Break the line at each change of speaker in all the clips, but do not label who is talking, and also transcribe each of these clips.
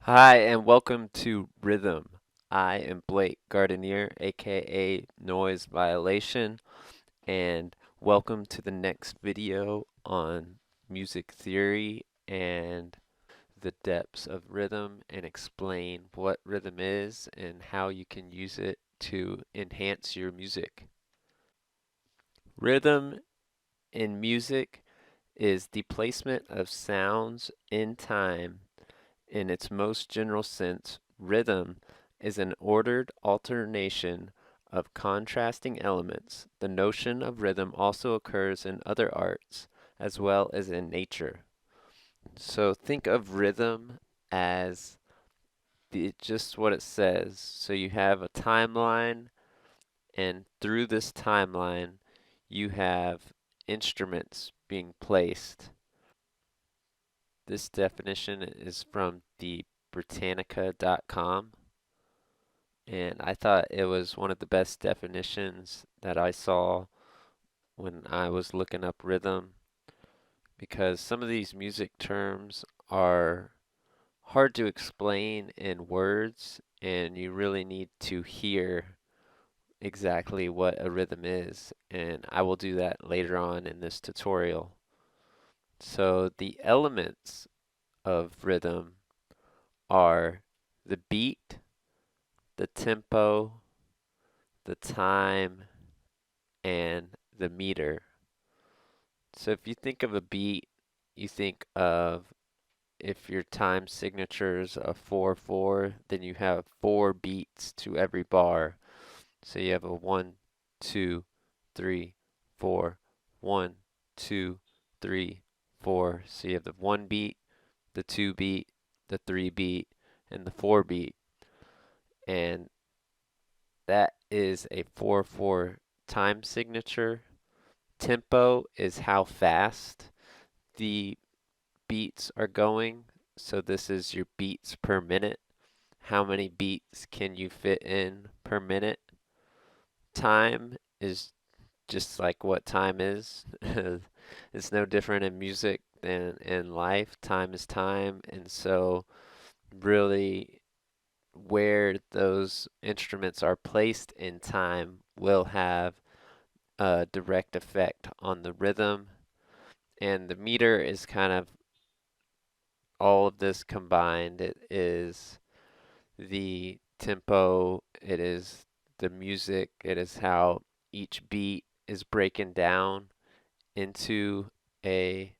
Hi, and welcome to Rhythm. I am Blake Gardenier, aka Noiz Viol8ion, and welcome to the next video on music theory and the depths of rhythm, and explain what rhythm is and how you can use it to enhance your music. Rhythm in music is the placement of sounds in time. In its most general sense, rhythm is an ordered alternation of contrasting elements. The notion of rhythm also occurs in other arts as well as in nature. So think of rhythm as just what it says. So you have a timeline, and through this timeline, you have instruments being placed. This definition is from the Britannica.com, and I thought it was one of the best definitions that I saw when I was looking up rhythm, because some of these music terms are hard to explain in words, and you really need to hear exactly what a rhythm is, and I will do that later on in this tutorial. So the elements of rhythm are the beat, the tempo, the time, and the meter. So if you think of a beat, you think of, if your time signature is a 4/4, then you have 4 beats to every bar. So you have a 1, 2, 3, 4, 1, 2, 3, 4. So you have the 1 beat, the 2 beat, the 3 beat, and the 4 beat. And that is a 4/4 time signature. Tempo is how fast the beats are going. So this is your beats per minute. How many beats can you fit in per minute? Time is just like what time is. It's no different in music than in life. Time is time, and so really where those instruments are placed in time will have a direct effect on the rhythm. And the meter is kind of all of this combined. It is the tempo, it is the music, it is how each beat is breaking down into a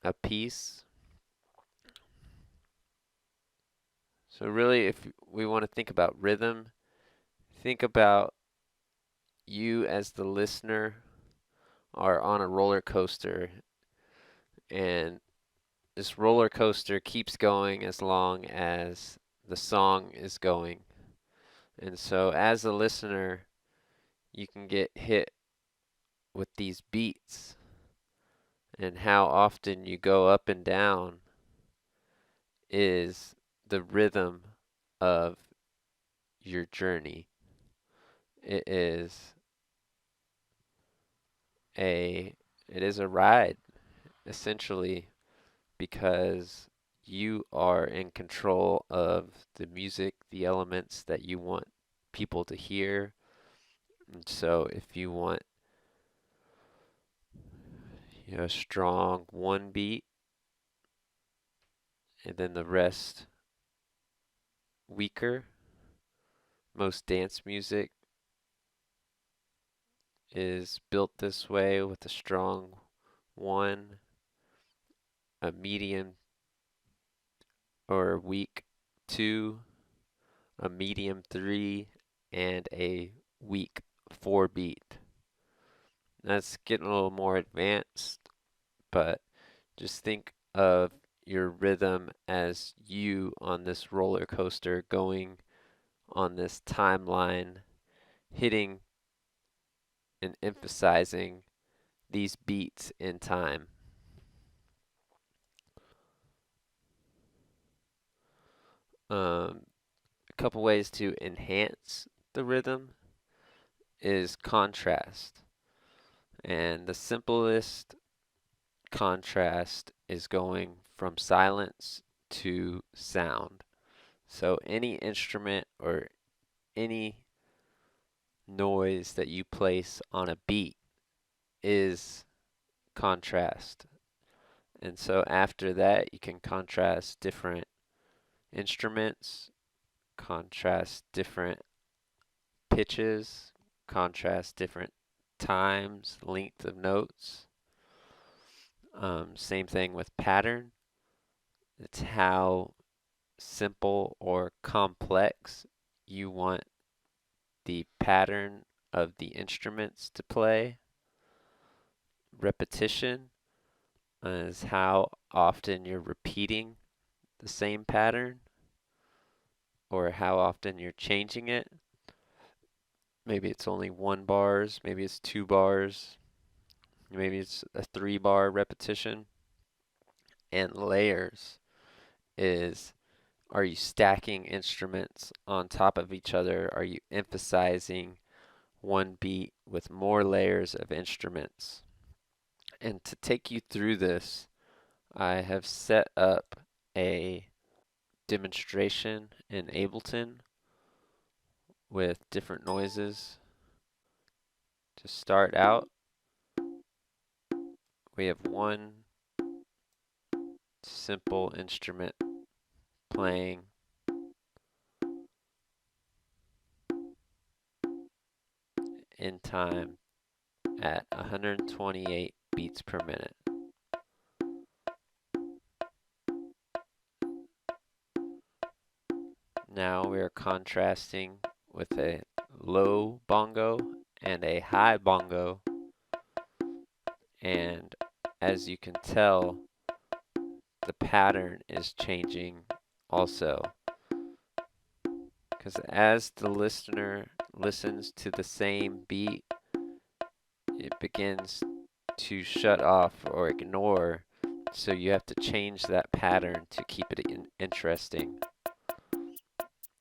a piece. So really, if we want to think about rhythm, think about you as the listener are on a roller coaster, and this roller coaster keeps going as long as the song is going. And so as a listener, you can get hit with these beats, and how often you go up and down is the rhythm of your journey. It is a it is a ride, essentially, because you are in control of the music, the elements that you want people to hear. And so if you want, a strong 1 beat and then the rest weaker, most dance music is built this way, with a strong 1, a medium or weak 2, a medium 3, and a weak 4 beat. That's getting a little more advanced, but just think of your rhythm as you on this roller coaster going on this timeline, hitting and emphasizing these beats in time. A couple ways to enhance the rhythm is contrast. And the simplest contrast is going from silence to sound. So any instrument or any noise that you place on a beat is contrast. And so after that, you can contrast different instruments, contrast different pitches, contrast different times, length of notes. Same thing with pattern. It's how simple or complex you want the pattern of the instruments to play. Repetition is how often you're repeating the same pattern or how often you're changing it. Maybe it's only 1 bars, maybe it's 2 bars, maybe it's a 3 bar repetition. And layers is, are you stacking instruments on top of each other? Are you emphasizing one beat with more layers of instruments? And to take you through this, I have set up a demonstration in Ableton with different noises. To start out, we have one simple instrument playing in time at 128 beats per minute. Now we are contrasting with a low bongo and a high bongo, and as you can tell, the pattern is changing also, because as the listener listens to the same beat, it begins to shut off or ignore, so you have to change that pattern to keep it interesting.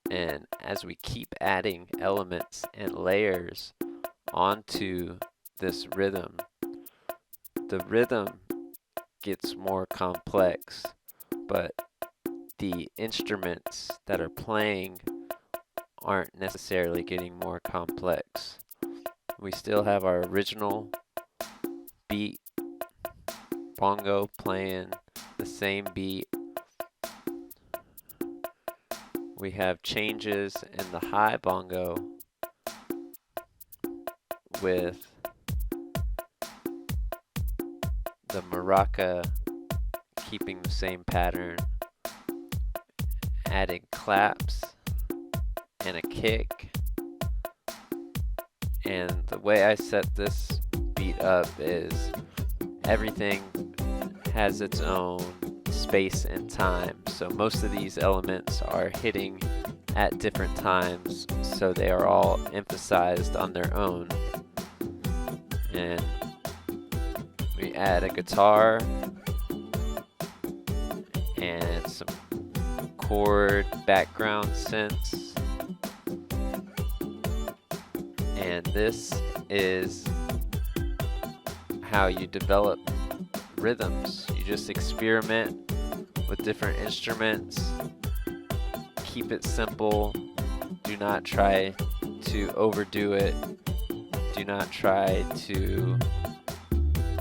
And as we keep adding elements and layers onto this rhythm, the rhythm gets more complex, but the instruments that are playing aren't necessarily getting more complex. We still have our original beat, bongo playing the same beat. We have changes in the high bongo with the maraca keeping the same pattern, adding claps and a kick. And the way I set this beat up is everything has its own space and time. So most of these elements are hitting at different times, so they are all emphasized on their own. And we add a guitar and some chord background synths. And this is how you develop rhythms. You just experiment with different instruments. Keep it simple. Do not try to overdo it. Do not try to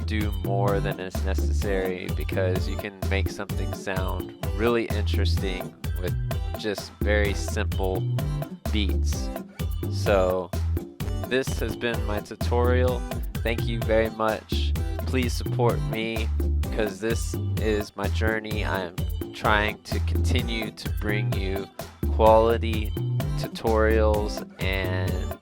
do more than is necessary, because you can make something sound really interesting with just very simple beats. So this has been my tutorial. Thank you very much. Please support me, because this is my journey. I am trying to continue to bring you quality tutorials and